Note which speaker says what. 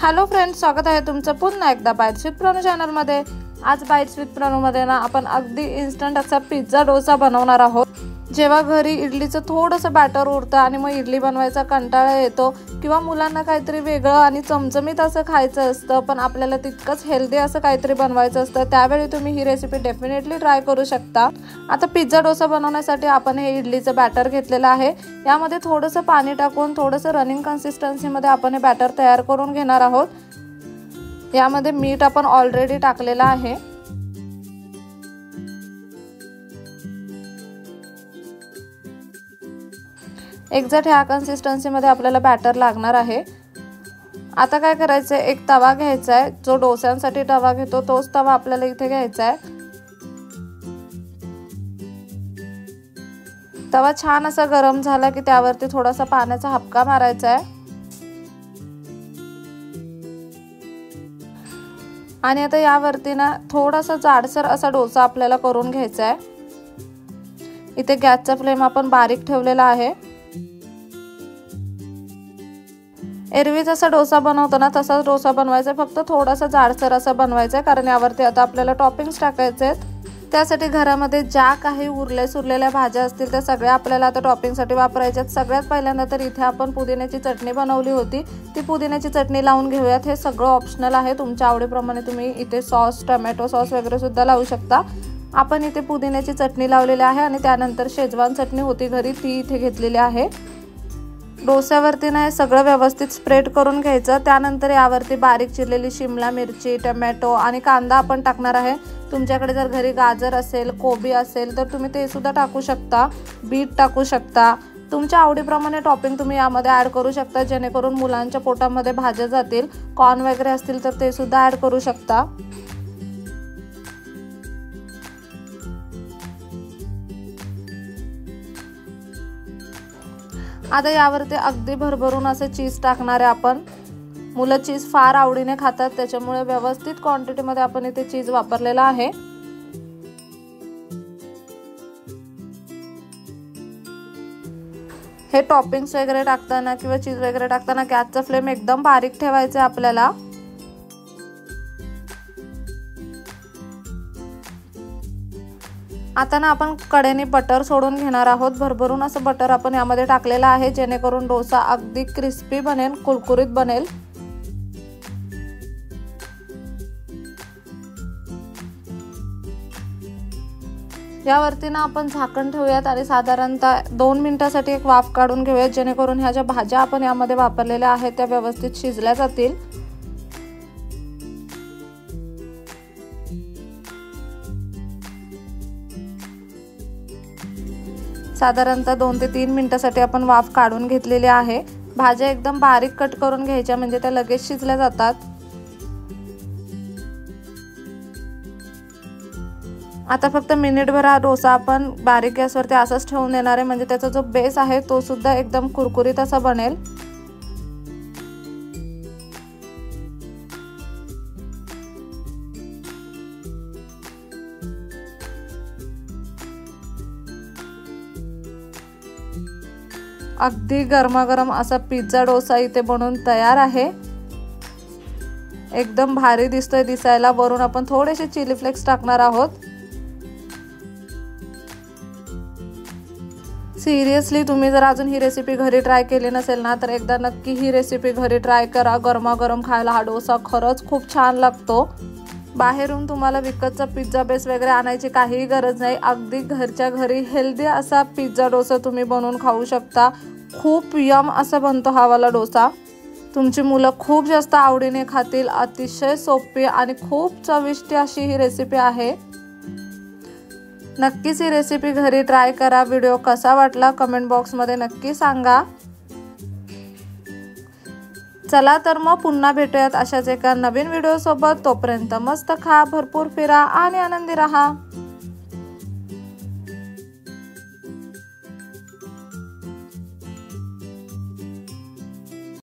Speaker 1: Hello friends, स्वागत आहे तुमचं पुन्हा एकदा बाईट्स विथ प्रणू चॅनलमध्ये। आज बाईट्स विथ प्रणूमध्ये ना आपण अगदी इन्स्टंट असा पिझ्झा डोसा बनवणार आहोत। जेव्हा घरी इडलीचं थोडंसं बॅटर उरतं आणि मग इडली बनवायचा कंटाळा येतो किंवा मुलांना काहीतरी वेगळं आणि चमचमीत असं खायचं असतं, पण आपल्याला तितकंच हेल्दी असं काहीतरी बनवायचं असतं, त्यावेळी तुम्ही ही रेसिपी डेफिनेटली ट्राय करू शकता। आता पिझ्झा डोसा बनवण्यासाठी आपण हे इडलीचं बॅटर घेतलेलं आहे। यामध्ये थोडंसं पाणी टाकून थोडंसं रनिंग कन्सिस्टन्सीमध्ये आपण हे बॅटर तयार करून घेणार आहोत। यामध्ये मीठ आपण ऑलरेडी टाकलेलं आहे। एक्झॅक्ट ह्या कन्सिस्टन्सीमध्ये आपल्याला बॅटर लागणार आहे। आता काय करायचं आहे, एक तवा घ्यायचा आहे। जो डोस्यांसाठी तवा घेतो तोच तवा आपल्याला इथे घ्यायचा आहे। तवा छान असा गरम झाला की त्यावरती थोडासा पाण्याचा हपका मारायचा आहे आणि आता यावरती ना थोडासा जाडसर असा डोसा आपल्याला करून घ्यायचा आहे। इथे गॅसचा फ्लेम आपण बारीक ठेवलेला आहे। एरवी जसा डोसा बनवतो ना तसाच डोसा बनवायचा, फक्त थोडासा जाडसर असा बनवायचा आहे, कारण यावरती आता आपल्याला टॉपिंग्स टाकायचे आहेत। त्यासाठी घरामध्ये ज्या काही सुरलेल्या भाज्या असतील त्या सगळ्या आपल्याला आता टॉपिंगसाठी वापरायच्यात। सगळ्यात पहिल्यांदा तर इथे आपण पुदिन्याची चटणी बनवली होती, ती पुदिन्याची चटणी लावून घेऊयात। हे सगळं ऑप्शनल आहे, तुमच्या आवडीप्रमाणे तुम्ही इथे सॉस, टोमॅटो सॉस वगैरे सुद्धा लावू शकता। आपण इथे पुदिन्याची चटणी लावलेली आहे आणि त्यानंतर शेजवान चटणी होती घरी, ती इथे घेतलेली आहे। डोस्यावरती ना हे सगळं व्यवस्थित स्प्रेड करून घ्यायचं। त्यानंतर यावरती बारीक चिरलेली शिमला मिरची, टोमॅटो आणि कांदा आपण टाकणार आहे। तुमच्याकडे जर घरी गाजर असेल, कोबी असेल तर तुम्ही ते सुद्धा टाकू शकता, बीट टाकू शकता। तुमच्या आवडीप्रमाणे टॉपिंग तुम्ही यामध्ये ॲड करू शकता, जेणेकरून मुलांच्या पोटामध्ये भाज्या जातील। कॉर्न वगैरे असतील तर ते सुद्धा ॲड करू शकता। आता यावरती अगदी भरभरून असे चीज टाकणार आहे आपण। मुलं चीज फार आवडीने खातात, त्याच्यामुळे व्यवस्थित क्वांटिटीमध्ये आपण इथे चीज वापरलेला आहे। हे टॉपिंग्स वगैरे टाकताना किंवा चीज वगैरे टाकताना गॅसचा फ्लेम एकदम बारीक ठेवायचा आहे आपल्याला। आता ना आपण कढईने बटर सोडून घेणार आहोत। भरभरून असं बटर आपण यामध्ये टाकलेलं आहे, जेणेकरून डोसा अगदी क्रिस्पी बनेल, कुरकुरीत बनेल। यावरती ना आपण झाकण ठेवूयात आणि साधारणतः 2 मिनिटांसाठी एक वाफ काढून घेऊयात, जेणेकरून ह्या ज्या भाज्या आपण यामध्ये वापरलेल्या आहेत त्या व्यवस्थित शिजल्या जातील। साधारणतः 2 ते 3 मिनिटांसाठी आपण वाफ काढून घेतलेली आहे। भाज्या एकदम बारीक कट करून घ्यायच्या, म्हणजे त्या लगेच शिजल्या जातात। आता फक्त मिनिटभर हा डोसा आपण बारीक गॅसवरती असाच ठेवून देणार आहे, म्हणजे त्याचा जो बेस आहे तो सुद्धा एकदम कुरकुरीत असा बनेल। अगदी गरमागरम असा पिझ्झा डोसा इथे बनवून तयार आहे। एकदम भारी दिसतोय दिसायला। वरून आपण थोडेसे चिली फ्लेक्स टाकणार आहोत। सिरियसली तुम्ही जर अजून ही रेसिपी घरी ट्राय केली नसेल ना तर एकदा नक्की ही रेसिपी घरी ट्राय करा। गरमागरम खायला हा डोसा खरंच खूप छान लागतो। बाहेरून तुम्हाला विकतचा पिझ्झा बेस वगैरे आणायची काहीही गरज नाही। अगदी घरच्या घरी हेल्दी असा पिझ्झा डोसा तुम्ही बनवून खाऊ शकता। खूप यम असा बनतो हा वाला डोसा। तुमची मुलं खूप जास्त आवडीने खातील। अतिशय सोपी आणि खूप चविष्ट अशी ही रेसिपी आहे। नक्कीच ही रेसिपी घरी ट्राय करा। व्हिडिओ कसा वाटला कमेंट बॉक्समध्ये नक्की सांगा। चला तर मग पुन्हा भेटूयात अशाच एका नवीन व्हिडिओ सोबत। तोपर्यंत मस्त खा, भरपूर फिरा आणि आनंदी रहा।